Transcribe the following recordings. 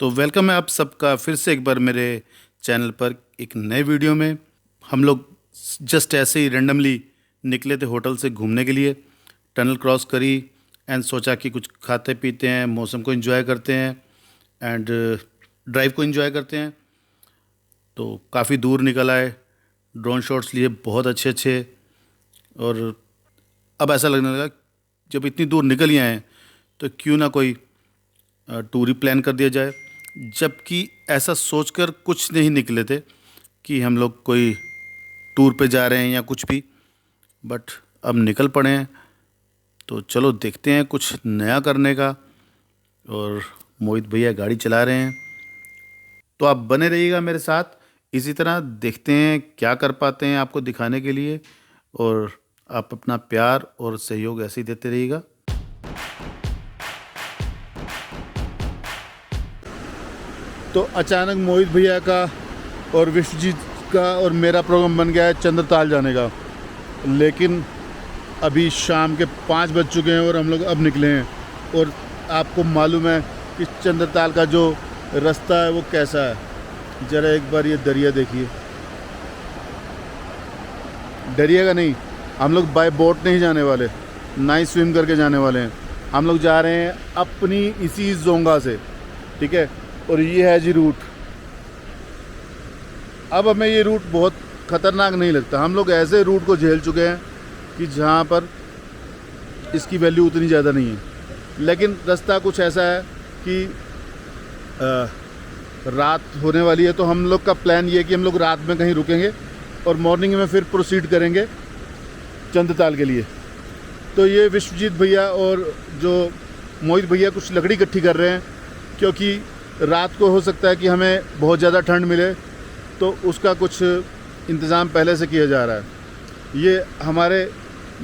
तो वेलकम है आप सबका फिर से एक बार मेरे चैनल पर एक नए वीडियो में। हम लोग जस्ट ऐसे ही रैंडमली निकले थे होटल से घूमने के लिए, टनल क्रॉस करी एंड सोचा कि कुछ खाते पीते हैं, मौसम को एंजॉय करते हैं एंड ड्राइव को एंजॉय करते हैं। तो काफ़ी दूर निकल आए, ड्रोन शॉट्स लिए बहुत अच्छे अच्छे। और अब ऐसा लगने लगा जब इतनी दूर निकल ही आए हैं तो क्यों ना कोई टूर ही प्लान कर दिया जाए। जबकि ऐसा सोचकर कुछ नहीं निकले थे कि हम लोग कोई टूर पे जा रहे हैं या कुछ भी, बट अब निकल पड़े हैं। तो चलो देखते हैं कुछ नया करने का। और मोहित भैया गाड़ी चला रहे हैं, तो आप बने रहिएगा मेरे साथ। इसी तरह देखते हैं क्या कर पाते हैं आपको दिखाने के लिए, और आप अपना प्यार और सहयोग ऐसे ही देते रहिएगा। तो अचानक मोहित भैया का और विश्वजीत का और मेरा प्रोग्राम बन गया है चंद्रताल जाने का। लेकिन अभी शाम के 5 बज चुके हैं और हम लोग अब निकले हैं। और आपको मालूम है कि चंद्रताल का जो रास्ता है वो कैसा है। ज़रा एक बार ये दरिया देखिए। डरिएगा नहीं, हम लोग बाय बोट नहीं जाने वाले, ना ही स्विम करके जाने वाले हैं। हम लोग जा रहे हैं अपनी इसी जोंगा से, ठीक है। और ये है जी रूट। अब हमें ये रूट बहुत ख़तरनाक नहीं लगता। हम लोग ऐसे रूट को झेल चुके हैं कि जहाँ पर इसकी वैल्यू उतनी ज़्यादा नहीं है। लेकिन रास्ता कुछ ऐसा है कि रात होने वाली है, तो हम लोग का प्लान ये है कि हम लोग रात में कहीं रुकेंगे और मॉर्निंग में फिर प्रोसीड करेंगे चंद्रताल के लिए। तो ये विश्वजीत भैया और जो मोहित भैया कुछ लकड़ी इकट्ठी कर रहे हैं, क्योंकि रात को हो सकता है कि हमें बहुत ज़्यादा ठंड मिले, तो उसका कुछ इंतज़ाम पहले से किया जा रहा है। ये हमारे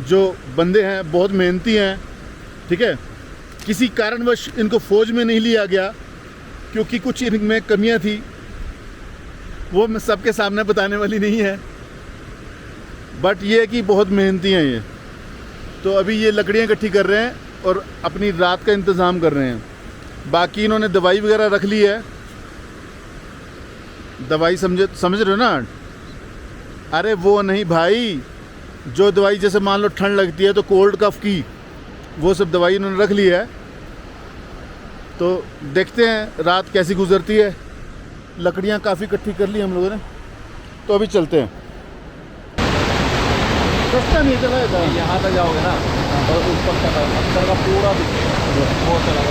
जो बंदे हैं बहुत मेहनती हैं, ठीक है। किसी कारणवश इनको फ़ौज में नहीं लिया गया क्योंकि कुछ इनमें कमियां थी, वो मैं सबके सामने बताने वाली नहीं है। बट ये कि बहुत मेहनती हैं ये। तो अभी ये लकड़ियाँ इकट्ठी कर रहे हैं और अपनी रात का इंतज़ाम कर रहे हैं। बाकी इन्होंने दवाई वगैरह रख ली है। दवाई समझ रहे हो ना? अरे वो नहीं भाई, जो दवाई जैसे मान लो ठंड लगती है तो कोल्ड कफ की, वो सब दवाई इन्होंने रख ली है। तो देखते हैं रात कैसी गुजरती है। लकड़ियाँ काफ़ी इकट्ठी कर ली हम लोगों ने, तो अभी चलते हैं। रास्ता नहीं चला था, यहाँ तक जाओगे ना और ऊपर तक अंदर का पूरा वो चला।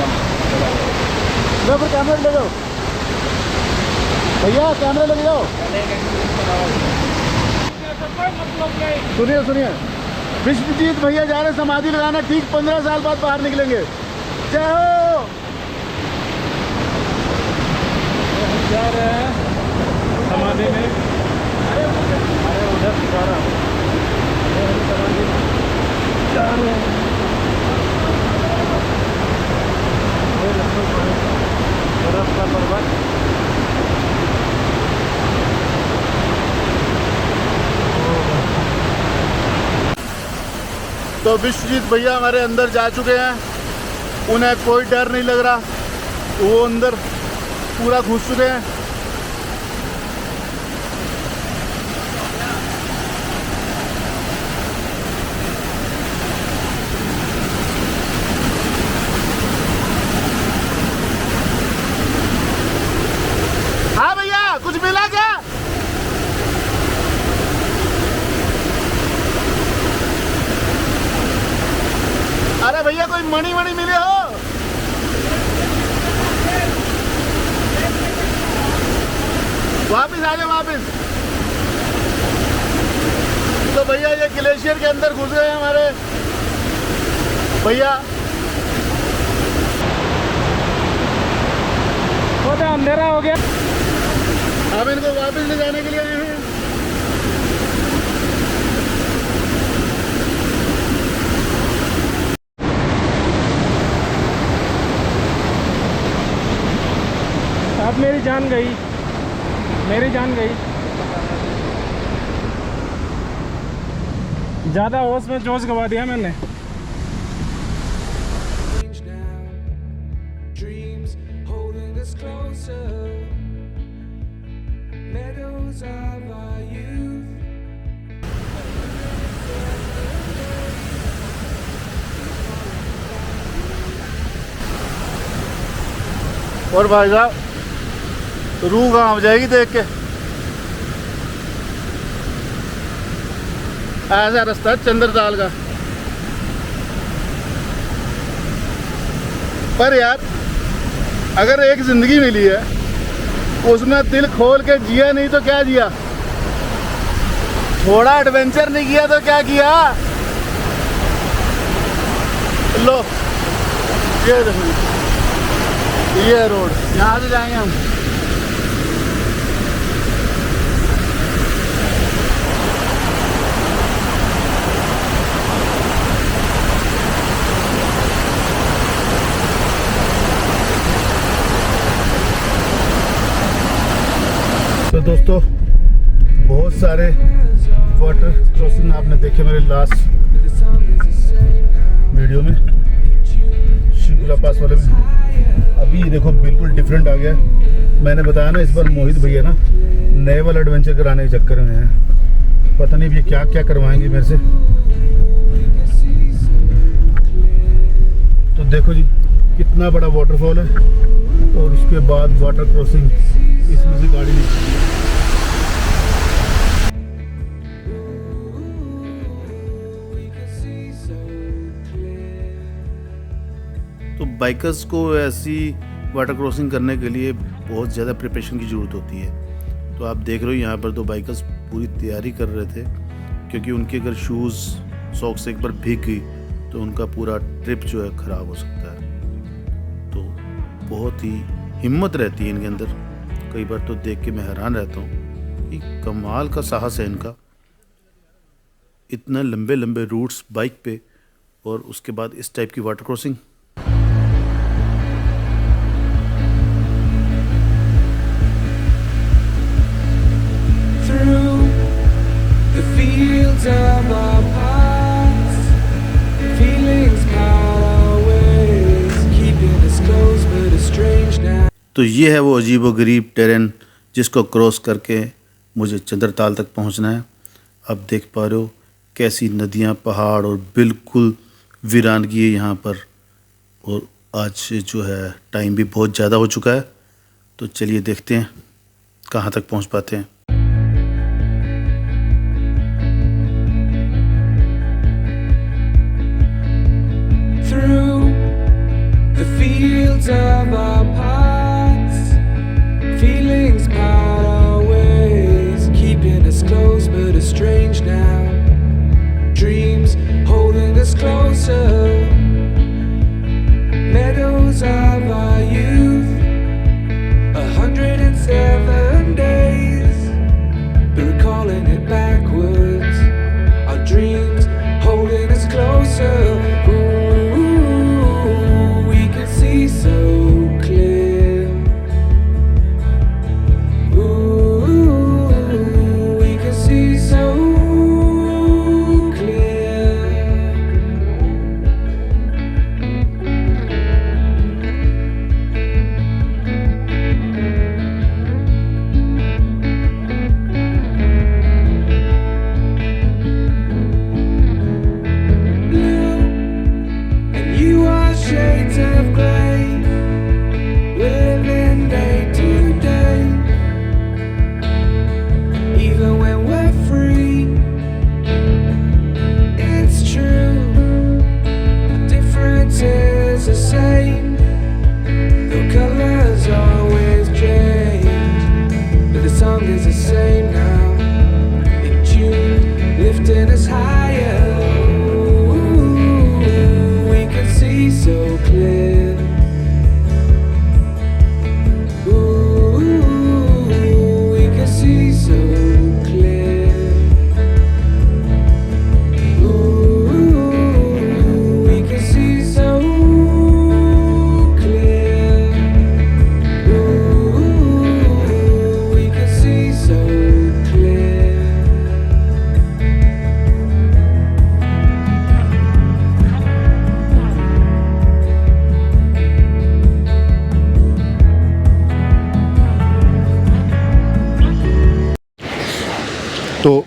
लो फिर कैमरा ले जाओ भैया, कैमरा ले जाओ। सुनिए सुनिए, विश्वजीत भैया जा रहे समाधि लगाना, ठीक 15 साल बाद बाहर निकलेंगे। जय हो। जा रहे हैं समाधि में। अरे उधर जा रहा हूँ, समाधि में जा रहे हैं। बर्फ का पर्वत। तो विश्वजीत भैया हमारे अंदर जा चुके हैं, उन्हें कोई डर नहीं लग रहा, वो अंदर पूरा घुस चुके हैं। हाँ भैया, कुछ मिला क्या? अरे भैया कोई मणि वणि मिले हो? वापिस आ जाओ वापिस। तो भैया ये ग्लेशियर के अंदर घुस गए हैं हमारे भैया। तो अंधेरा हो गया, हम इनको वापिस ले जाने के लिए आए हैं। अब मेरी जान गई, मेरी जान गई। ज़्यादा होश में जोश गवा दिया मैंने। dreams holding the us closer. Meadows of our youth. और भाई साहब रूह कहाँ हो जाएगी देख के। ऐसा रास्ता है चंद्रताल का। पर यार अगर एक जिंदगी मिली है उसमें दिल खोल के जिया नहीं तो क्या जिया, थोड़ा एडवेंचर नहीं किया तो क्या किया। लो ये देखो, ये रोड, यहाँ से जाएंगे हम। तो दोस्तों बहुत सारे वाटर क्रॉसिंग आपने देखे मेरे लास्ट वीडियो में, शिकुला पास वाले में। अभी देखो बिल्कुल डिफरेंट आ गया। मैंने बताया ना इस बार मोहित भैया ना नए वाला एडवेंचर कराने के चक्कर में हैं। पता नहीं ये क्या क्या करवाएंगे मेरे से। तो देखो जी कितना बड़ा वाटरफॉल है और उसके बाद वाटर क्रॉसिंग, इसमें से गाड़ी निकलती है। तो बाइकर्स को ऐसी वाटर क्रॉसिंग करने के लिए बहुत ज़्यादा प्रिपरेशन की ज़रूरत होती है। तो आप देख रहे हो यहाँ पर तो बाइकर्स पूरी तैयारी कर रहे थे, क्योंकि उनके अगर शूज़ सॉक्स एक बार भीग गई तो उनका पूरा ट्रिप जो है ख़राब हो सकता है। तो बहुत ही हिम्मत रहती है इनके अंदर। कई बार तो देख के मैं हैरान रहता हूँ कि कमाल का साहस है इनका, इतना लंबे लंबे रूट्स बाइक पे और उसके बाद इस टाइप की water crossing. Of our past, feelings part our ways, keeping us close but estranged now. तो ये है वो अजीबोगरीब टेरेन जिसको क्रॉस करके मुझे चंद्रताल तक पहुंचना है। अब देख पा रहे हो कैसी नदियां, पहाड़ और बिल्कुल वीरानगी है यहाँ पर। और आज जो है टाइम भी बहुत ज़्यादा हो चुका है, तो चलिए देखते हैं कहाँ तक पहुँच पाते हैं। Of our paths, feelings part our ways, keeping us close but estranged now. Dreams holding us closer, meadows of our youth. 107 days. तो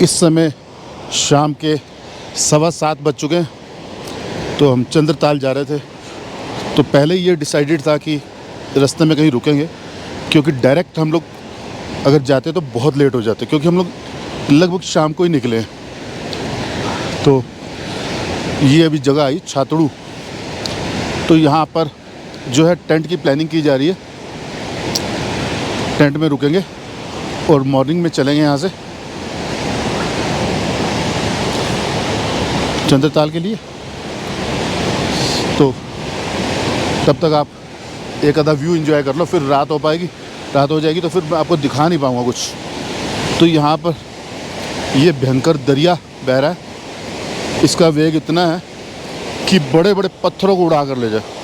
इस समय शाम के 7:15 बज चुके हैं। तो हम चंद्रताल जा रहे थे। तो पहले ये डिसाइडेड था कि रास्ते में कहीं रुकेंगे, क्योंकि डायरेक्ट हम लोग अगर जाते तो बहुत लेट हो जाते, क्योंकि हम लोग लगभग शाम को ही निकले हैं। तो ये अभी जगह आई छातड़ू। तो यहाँ पर जो है टेंट की प्लानिंग की जा रही है। टेंट में रुकेंगे और मॉर्निंग में चलेंगे यहाँ से चंद्रताल के लिए। तो तब तक आप एक आधा व्यू एंजॉय कर लो, फिर रात हो पाएगी, रात हो जाएगी तो फिर मैं आपको दिखा नहीं पाऊँगा कुछ। तो यहाँ पर ये भयंकर दरिया बह रहा है। इसका वेग इतना है कि बड़े बड़े पत्थरों को उड़ा कर ले जाए।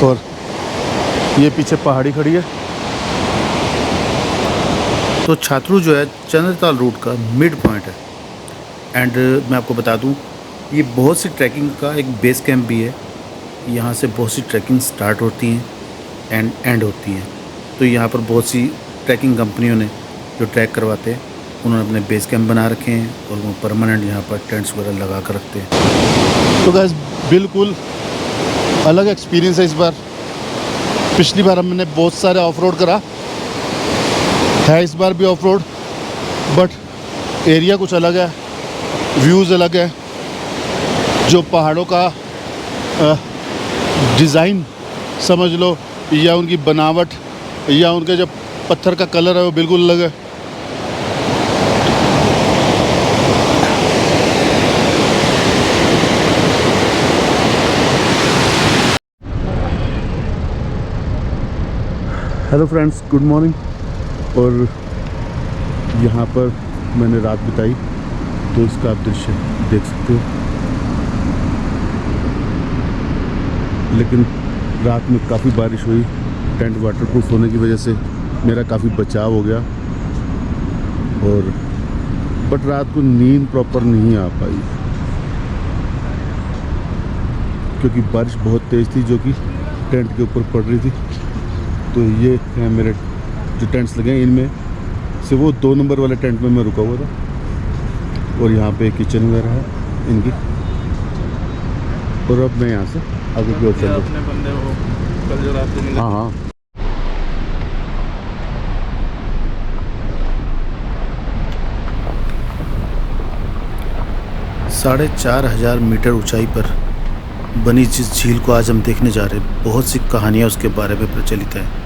और ये पीछे पहाड़ी खड़ी है। तो छातड़ू जो है चंद्रताल रूट का मिड पॉइंट है। एंड मैं आपको बता दूं, ये बहुत सी ट्रैकिंग का एक बेस कैंप भी है। यहाँ से बहुत सी ट्रैकिंग स्टार्ट होती हैं एंड एंड होती हैं। तो यहाँ पर बहुत सी ट्रैकिंग कंपनियों ने जो ट्रैक करवाते हैं, उन्होंने अपने बेस कैंप बना रखे हैं और वो परमानेंट यहाँ पर टेंट्स वगैरह लगा कर रखते हैं। तो गाइस बिल्कुल अलग एक्सपीरियंस है इस बार। पिछली बार हमने बहुत सारे ऑफ रोड करा है, इस बार भी ऑफ रोड, बट एरिया कुछ अलग है, व्यूज़ अलग है। जो पहाड़ों का डिज़ाइन समझ लो, या उनकी बनावट, या उनके जो पत्थर का कलर है वो बिल्कुल अलग है। Hello friends, good morning. और यहाँ पर मैंने रात बिताई, तो इसका आप दृश्य देख सकते हो। लेकिन रात में काफ़ी बारिश हुई, टेंट वाटरप्रूफ होने की वजह से मेरा काफ़ी बचाव हो गया। और बट रात को नींद प्रॉपर नहीं आ पाई, क्योंकि बारिश बहुत तेज़ थी जो कि टेंट के ऊपर पड़ रही थी। तो ये हैं मेरे जो टेंट्स लगे हैं, इनमें से वो 2 नंबर वाले टेंट में मैं रुका हुआ था। और यहाँ पे किचन वगैरह है इनकी। और अब मैं यहाँ से आगे की ओर चल रहा हूँ। बंदे हो कल जो रात को मिले। हाँ हाँ, साढ़े 4,000 मीटर ऊंचाई पर बनी जिस झील को आज हम देखने जा रहे हैं, बहुत सी कहानियाँ उसके बारे में प्रचलित हैं।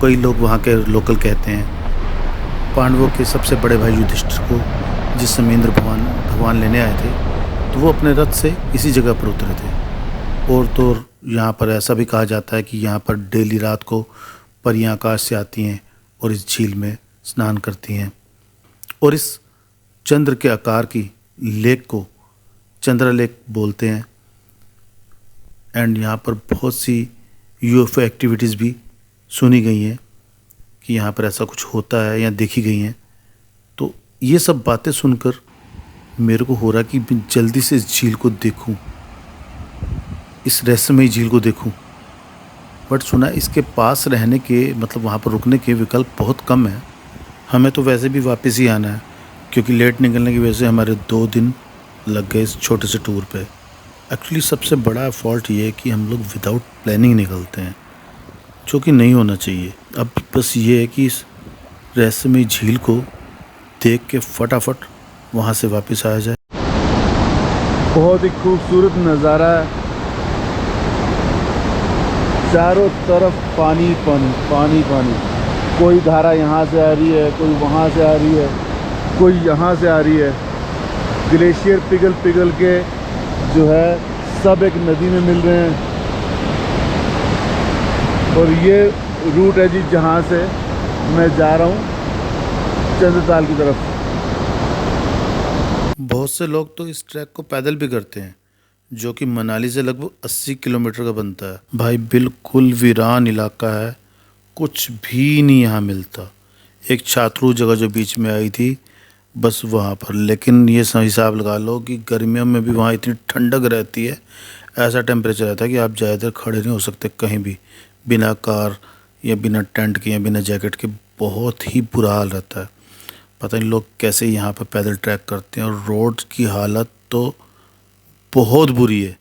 कई लोग वहाँ के लोकल कहते हैं पांडवों के सबसे बड़े भाई युधिष्ठिर को जिस समय इंद्र भगवान लेने आए थे, तो वो अपने रथ से इसी जगह पर उतरे थे। और तो यहाँ पर ऐसा भी कहा जाता है कि यहाँ पर डेली रात को परियां आकाश से आती हैं और इस झील में स्नान करती हैं। और इस चंद्र के आकार की लेक को चंद्रा लेक बोलते हैं। एंड यहाँ पर बहुत सी यूएफओ एक्टिविटीज़ भी सुनी गई हैं कि यहाँ पर ऐसा कुछ होता है या देखी गई हैं। तो ये सब बातें सुनकर मेरे को हो रहा कि मैं जल्दी से इस झील को देखूं, इस रहस्यमयी झील को देखूं। बट सुना इसके पास रहने के मतलब वहाँ पर रुकने के विकल्प बहुत कम है। हमें तो वैसे भी वापस ही आना है, क्योंकि लेट निकलने की वजह से हमारे 2 दिन लग गए इस छोटे से टूर पे। एक्चुअली सबसे बड़ा फॉल्ट ये है कि हम लोग विदाउट प्लानिंग निकलते हैं, जो कि नहीं होना चाहिए। अब बस ये है कि इस रहस्यमयी झील को देख के फटाफट वहाँ से वापस आया जाए। बहुत ही खूबसूरत नज़ारा है, चारों तरफ पानी पानी पानी पानी। कोई धारा यहाँ से आ रही है, कोई वहाँ से आ रही है, कोई यहाँ से आ रही है। ग्लेशियर पिघल पिघल के जो है सब एक नदी में मिल रहे हैं। और ये रूट है जी जहाँ से मैं जा रहा हूँ चंद्रताल की तरफ। बहुत से लोग तो इस ट्रैक को पैदल भी करते हैं, जो कि मनाली से लगभग 80 किलोमीटर का बनता है। भाई बिल्कुल वीरान इलाका है, कुछ भी नहीं यहाँ मिलता। एक छातड़ू जगह जो बीच में आई थी बस वहाँ पर, लेकिन ये हिसाब लगा लो कि गर्मियों में भी वहाँ इतनी ठंडक रहती है, ऐसा टेम्परेचर रहता है कि आप ज़्यादा देर खड़े नहीं हो सकते कहीं भी, बिना कार या बिना टेंट के या बिना जैकेट के। बहुत ही बुरा हाल रहता है। पता नहीं लोग कैसे यहाँ पर पैदल ट्रैक करते हैं। और रोड की हालत तो बहुत बुरी है।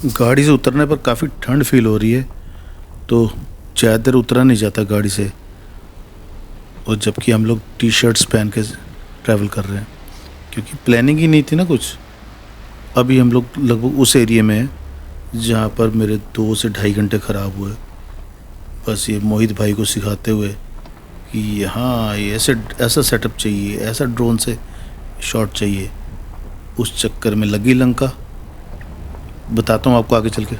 गाड़ी से उतरने पर काफ़ी ठंड फील हो रही है, तो ज़्यादा देर उतरा नहीं जाता गाड़ी से। और जबकि हम लोग टी शर्ट्स पहन के ट्रैवल कर रहे हैं, क्योंकि प्लानिंग ही नहीं थी ना कुछ। अभी हम लोग लगभग उस एरिया में हैं जहाँ पर मेरे 2 से ढाई घंटे ख़राब हुए, बस ये मोहित भाई को सिखाते हुए कि यहाँ ये ऐसा सेटअप चाहिए, ऐसा ड्रोन से शॉट चाहिए। उस चक्कर में लगी लंका। बताता हूँ आपको आगे चल के।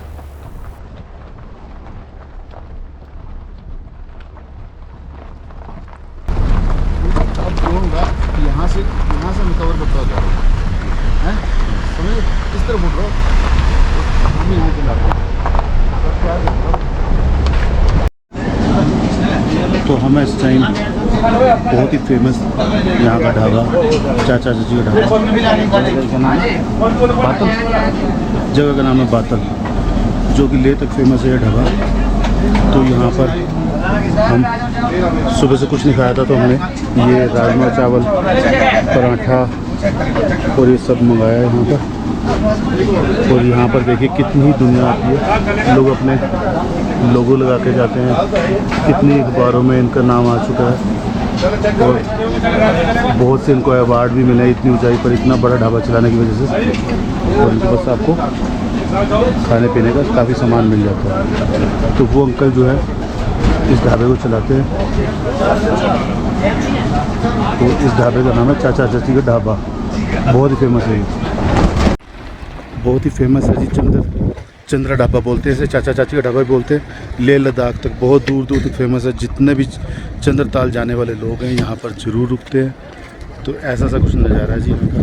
अब ड्रोन का यहाँ से मैं कवर करता जा रहा हूँ, हैं समझे, किस तरह उठ रहा हूँ, हम यहाँ से लाते हैं। तो हमें इस टाइम बहुत ही फेमस यहाँ का ढाबा, चाचा चाची का ढाबा, बातल, जगह का नाम है बातल, जो कि लेह तक फेमस है ये ढाबा। तो यहाँ पर हम सुबह से कुछ नहीं खाया था, तो हमने ये राजमा चावल, पराठा और ये सब मंगाया है यहाँ पर। और यहाँ पर देखिए कितनी दुनिया आती है, लोग अपने लोगो लगा के जाते हैं। कितनी अखबारों में इनका नाम आ चुका है और बहुत से इनको अवार्ड भी मिले इतनी ऊंचाई पर, इतना बड़ा ढाबा चलाने की वजह से। और इनके पास आपको खाने पीने का काफ़ी सामान मिल जाता है। तो वो अंकल जो है इस ढाबे को चलाते हैं। तो इस ढाबे का नाम है चाचा चाची का ढाबा, बहुत ही फेमस है ये, बहुत ही फेमस है जी। चंद्रा ढाबा बोलते हैं इसे, चाचा चाची का ढाबा भी बोलते हैं। लेह लद्दाख तक बहुत दूर दूर तक फेमस है। जितने भी चंद्रताल जाने वाले लोग हैं यहाँ पर ज़रूर रुकते हैं। तो ऐसा सा कुछ नज़ारा है जी यहाँ का।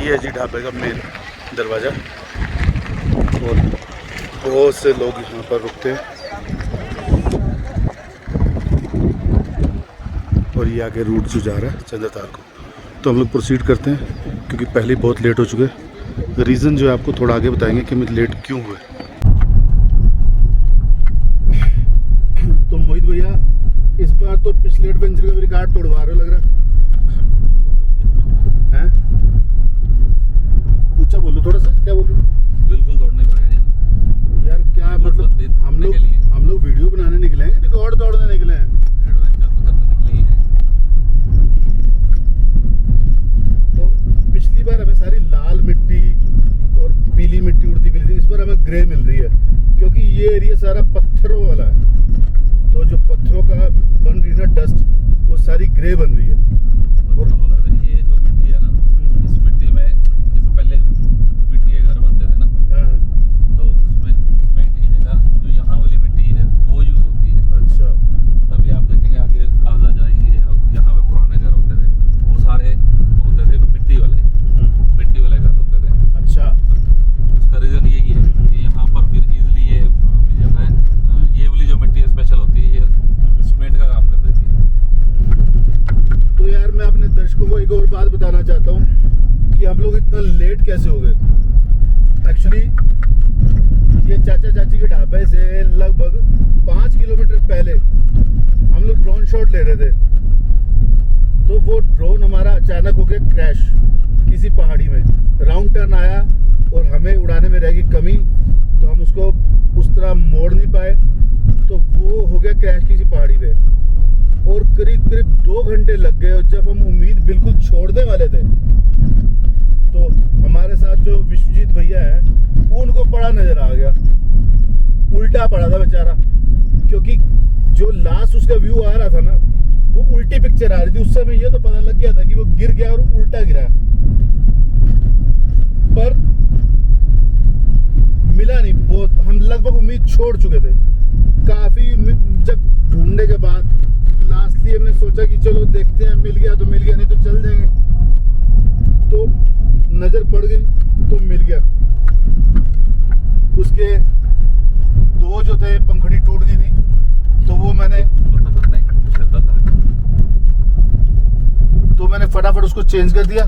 ये है जी ढाबे का मेन दरवाज़ा, और बहुत से लोग यहाँ पर रुकते हैं। और ये आगे रूट जो जा रहा है चंद्रताल को। तो हम लोग प्रोसीड करते हैं, क्योंकि पहले बहुत लेट हो चुके हैं। रीज़न जो है आपको थोड़ा आगे बताएंगे कि मैं लेट क्यों हुए। तो मोहित भैया इस बार तो पिछले एडवेंचर का भी रिकॉर्ड तोड़वा रहे लग रहा है। ऊंचा बोलो थोड़ा सा, क्या बोलो? बिल्कुल तोड़ने पड़ेगा यार क्या मतलब, हम लोग वीडियो बनाने निकले हैं, रिकॉर्ड तोड़ने निकले हैं। एडवेंचर तो करने निकले ही है। पिछली बार हमें सारी लाल मिट्टी और पीली मिट्टी उड़ती मिली थी, इस बार हमें ग्रे मिल रही है, क्योंकि ये एरिया सारा पत्थरों वाला है। तो जो पत्थरों का बन रही है ना डस्ट, वो सारी ग्रे बन रही है। और ये जो मिट्टी है ना, इस मिट्टी में जैसे पहले मिट्टी के घर बनते थे ना, तो उसमें सीमेंट की जगह जो यहाँ वाली मिट्टी है वो यूज़ होती है। अच्छा, तभी आप देखेंगे आगे काजा जाएंगे, अब यहाँ पे पुराने घर होते थे, वो सारे होते थे मिट्टी वाले घर होते थे। अच्छा, उसका रीज़न यही है कि यहाँ पर फिर इजीली ये मिल जाता है। ये वाली जो मिट्टी स्पेशल होती है, ये सीमेंट का काम कर देती है। तो यार मैं अपने दर्शकों को एक और बात बताना चाहता हूँ कि हम लोग इतना लेट कैसे हो गए। एक्चुअली ये चाचा चाची के ढाबे से लगभग 5 किलोमीटर पहले हम लोग ड्रोन शॉट ले रहे थे। तो वो ड्रोन हमारा अचानक हो गया क्रैश किसी पहाड़ी में। राउंड टर्न आया और हमें उड़ाने में रहेगी कमी, तो हम उसको उस तरह मोड़ नहीं पाए, तो वो हो गया क्रैश किसी पहाड़ी पे। और करीब 2 घंटे लग गए, और जब हम उम्मीद बिल्कुल छोड़ने वाले थे, तो हमारे साथ जो विश्वजीत भैया है उनको पड़ा नजर आ गया, उल्टा पड़ा था बेचारा। क्योंकि जो लास्ट उसका व्यू आ रहा था ना, वो उल्टी पिक्चर आ रही थी। उस समय ये तो पता लग गया था कि वो गिर गया और उल्टा गिरा, पर मिला नहीं। बहुत हम लगभग उम्मीद छोड़ चुके थे काफी। जब ढूंढने के बाद लास्टली हमने सोचा कि चलो देखते हैं, मिल गया तो मिल गया, नहीं तो चल जाएंगे। तो नजर पड़ गई तो मिल गया। उसके चेंज कर दिया।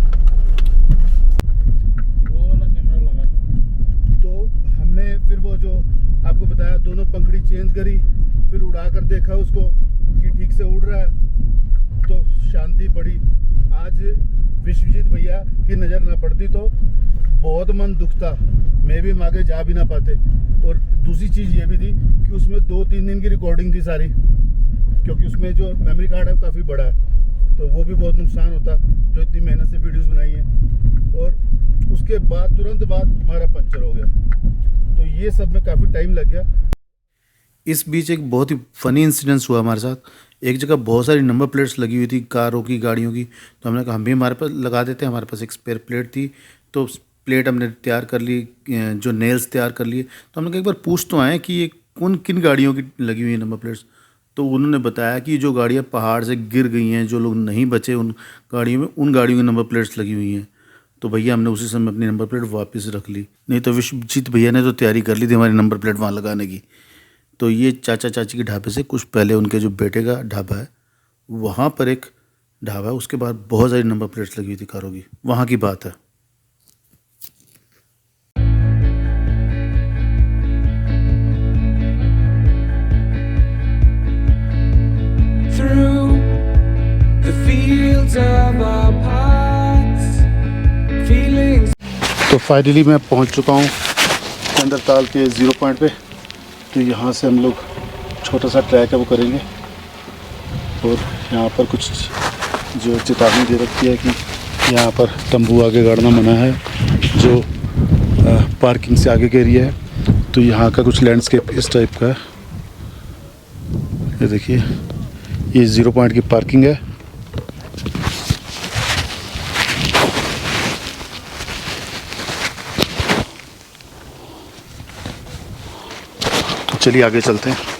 वो वाला कैमरा लगा दो। तो हमने फिर वो जो आपको बताया दोनों पंखड़ी चेंज करी, फिर उड़ा कर देखा उसको कि ठीक से उड़ रहा है, तो शांति पड़ी। आज विश्वजीत भैया की नज़र ना पड़ती तो बहुत मन दुखता, मैं भी हम आगे जा भी ना पाते। और दूसरी चीज़ ये भी थी कि उसमें 2-3 दिन की रिकॉर्डिंग थी सारी, क्योंकि उसमें जो मेमोरी कार्ड है वो काफ़ी बड़ा है, तो वो भी बहुत नुकसान होता जो इतनी मेहनत से वीडियोस बनाई हैं। और उसके बाद तुरंत बाद हमारा पंचर हो गया, तो ये सब में काफ़ी टाइम लग गया। इस बीच एक बहुत ही फ़नी इंसिडेंस हुआ हमारे साथ। एक जगह बहुत सारी नंबर प्लेट्स लगी हुई थी कारों की, गाड़ियों की, तो हमने कहा हम भी हमारे पास लगा देते हैं। हमारे पास एक स्पेयर प्लेट थी, तो प्लेट हमने तैयार कर ली, जो नेल्स तैयार कर लिए। तो हमने कहा एक बार पूछ तो आए कि ये किन गाड़ियों की लगी हुई है नंबर प्लेट्स। तो उन्होंने बताया कि जो गाड़ियाँ पहाड़ से गिर गई हैं, जो लोग नहीं बचे उन गाड़ियों में, उन गाड़ियों की नंबर प्लेट्स लगी हुई हैं। तो भैया हमने उसी समय अपनी नंबर प्लेट वापस रख ली, नहीं तो विश्वजीत भैया ने तो तैयारी कर ली थी हमारी नंबर प्लेट वहाँ लगाने की। तो ये चाचा चाची के ढाबे से कुछ पहले उनके जो बेटे का ढाबा है, वहाँ पर एक ढाबा है, उसके बाद बहुत सारी नंबर प्लेट्स लगी हुई थी कारों की, वहाँ की बात है। Through the fields of our paths, feelings. तो फाइनली मैं पहुंच चुका हूं चंद्रताल के 0 पॉइंट पे। तो यहाँ से हम लोग छोटा सा ट्रैक है वो करेंगे, और यहाँ पर कुछ जो चेतावनी दे रखी है कि यहाँ पर तंबू आगे गाड़ना मना है, जो पार्किंग से आगे का एरिया है। तो यहाँ का कुछ लैंडस्केप इस टाइप का है, ये देखिए, ये 0 पॉइंट की पार्किंग है। तो चलिए आगे चलते हैं।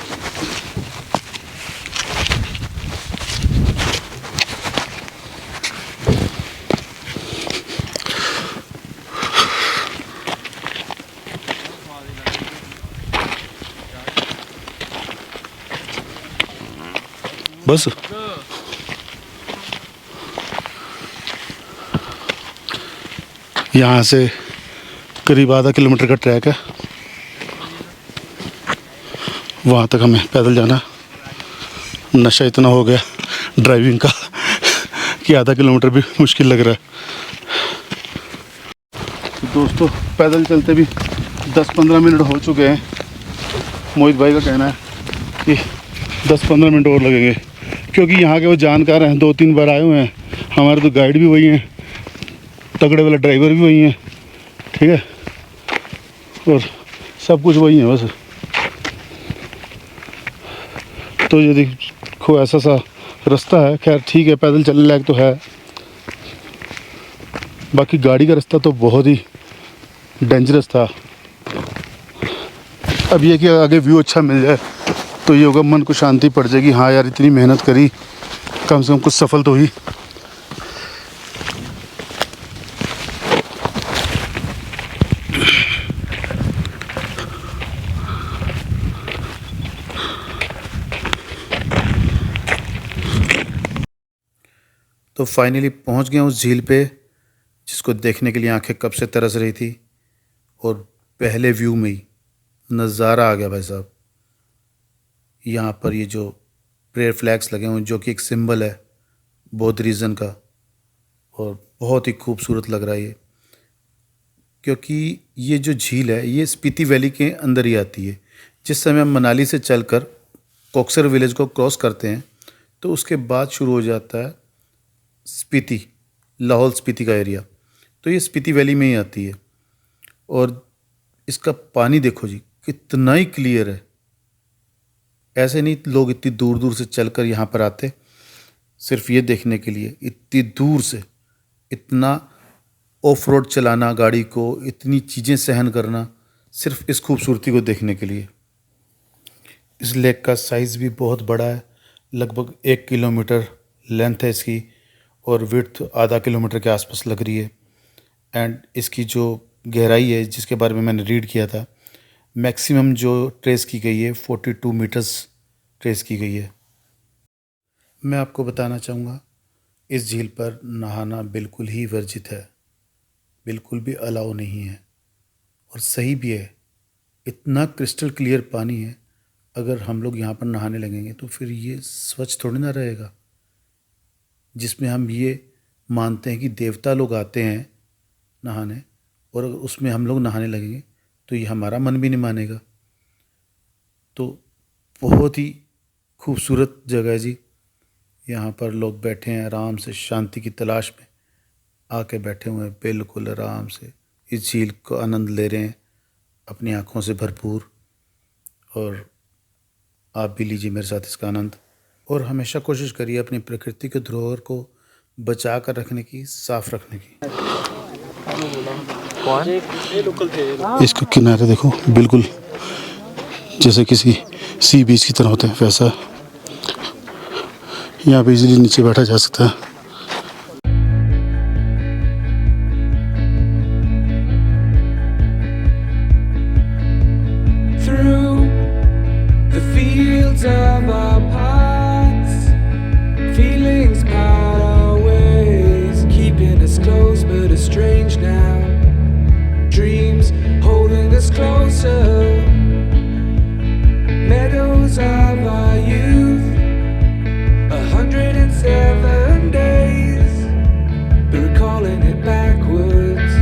बस यहाँ से करीब आधा किलोमीटर का ट्रैक है, वहाँ तक हमें पैदल जाना। नशा इतना हो गया ड्राइविंग का कि आधा किलोमीटर भी मुश्किल लग रहा है। तो दोस्तों पैदल चलते भी 10-15 मिनट हो चुके हैं। मोहित भाई का कहना है कि 10-15 मिनट और लगेंगे, क्योंकि यहाँ के वो जानकार हैं, 2-3 बार आए हुए हैं। हमारे तो गाइड भी वही हैं, तगड़े वाला ड्राइवर भी वही हैं, ठीक है, और सब कुछ वही है बस। तो ये देखो ऐसा सा रास्ता है, खैर ठीक है, पैदल चलने लायक तो है। बाकी गाड़ी का रास्ता तो बहुत ही डेंजरस था। अब ये कि आगे व्यू अच्छा मिल जाए तो ये होगा, मन को शांति पड़ जाएगी, हाँ यार इतनी मेहनत करी, कम से कम कुछ सफल तो हुई। तो फाइनली पहुंच गया उस झील पे जिसको देखने के लिए आंखें कब से तरस रही थी, और पहले व्यू में ही नज़ारा आ गया भाई साहब। यहाँ पर ये जो प्रेयर फ्लैग्स लगे हुए हैं, जो कि एक सिंबल है बौद्ध रीजन का, और बहुत ही खूबसूरत लग रहा है ये, क्योंकि ये जो झील है ये स्पीति वैली के अंदर ही आती है। जिस समय हम मनाली से चलकर कोक्सर विलेज को क्रॉस करते हैं तो उसके बाद शुरू हो जाता है स्पीति, लाहौल स्पीति का एरिया। तो ये स्पीति वैली में ही आती है, और इसका पानी देखो जी कितना ही क्लियर है। ऐसे नहीं लोग इतनी दूर दूर से चलकर यहाँ पर आते सिर्फ ये देखने के लिए, इतनी दूर से इतना ऑफ रोड चलाना गाड़ी को, इतनी चीज़ें सहन करना सिर्फ इस खूबसूरती को देखने के लिए। इस लेक का साइज़ भी बहुत बड़ा है, लगभग 1 किलोमीटर लेंथ है इसकी, और विड्थ आधा किलोमीटर के आसपास लग रही है। एंड इसकी जो गहराई है जिसके बारे में मैंने रीड किया था, मैक्सिमम जो ट्रेस की गई है 42 मीटर्स ट्रेस की गई है। मैं आपको बताना चाहूँगा इस झील पर नहाना बिल्कुल ही वर्जित है, बिल्कुल भी अलाउ नहीं है और सही भी है। इतना क्रिस्टल क्लियर पानी है, अगर हम लोग यहाँ पर नहाने लगेंगे तो फिर ये स्वच्छ थोड़ी ना रहेगा। जिसमें हम ये मानते हैं कि देवता लोग आते हैं नहाने, और अगर उसमें हम लोग नहाने लगेंगे तो ये हमारा मन भी नहीं मानेगा। तो बहुत ही खूबसूरत जगह है जी। यहाँ पर लोग बैठे हैं आराम से, शांति की तलाश में आके बैठे हुए हैं, बिल्कुल आराम से इस झील को आनंद ले रहे हैं अपनी आँखों से भरपूर। और आप भी लीजिए मेरे साथ इसका आनंद। और हमेशा कोशिश करिए अपनी प्रकृति के धरोहर को बचा कर रखने की, साफ रखने की। इसका किनारे देखो, बिल्कुल जैसे किसी सी बीच की तरह होते हैं वैसा। यहाँ पे इजीली नीचे बैठा जा सकता है। through the fields of our paths. Feelings part our ways, keeping us close but estranged now. Dreams holding us closer. Meadows of our youth, 107 days, but recalling it backwards.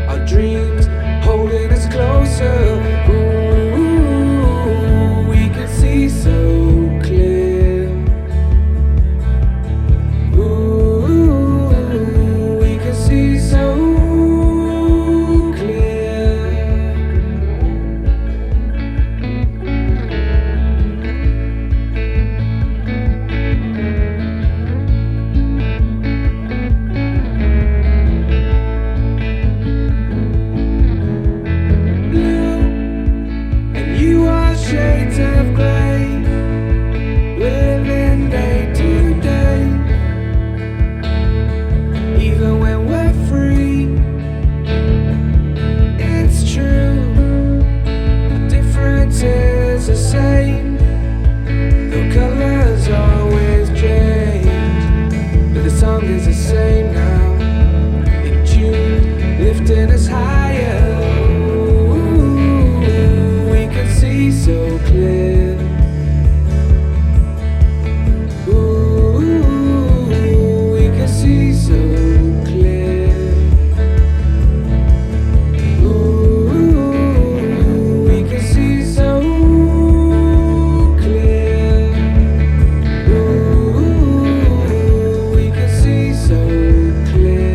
Our dreams holding us closer. Ooh, we can see so clear. Ooh, we can see so clear. Blue and you are shades of grey, living day to day. Even when we're free, it's true. The difference is the same. The colors always change, but the song is the same now. In June, lifting us higher. Ooh, we can see so clear. Ooh, we can see so clear. Ooh, we can see so clear. Ooh, we can see so clear.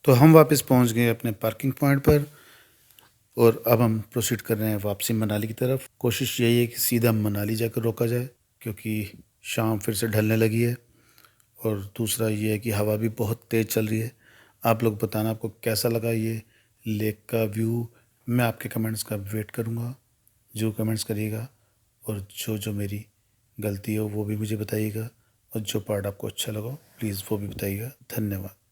तो हम वापस पहुंच गए अपने parking point पर और अब हम प्रोसीड कर रहे हैं वापसी मनाली की तरफ। कोशिश यही है कि सीधा मनाली जाकर रोका जाए, क्योंकि शाम फिर से ढलने लगी है। और दूसरा ये है कि हवा भी बहुत तेज़ चल रही है। आप लोग बताना आपको कैसा लगा ये लेक का व्यू। मैं आपके कमेंट्स का वेट करूँगा, जो कमेंट्स करिएगा। और जो मेरी गलती हो वो भी मुझे बताइएगा, और जो पार्ट आपको अच्छा लगा प्लीज़ वो भी बताइएगा। धन्यवाद।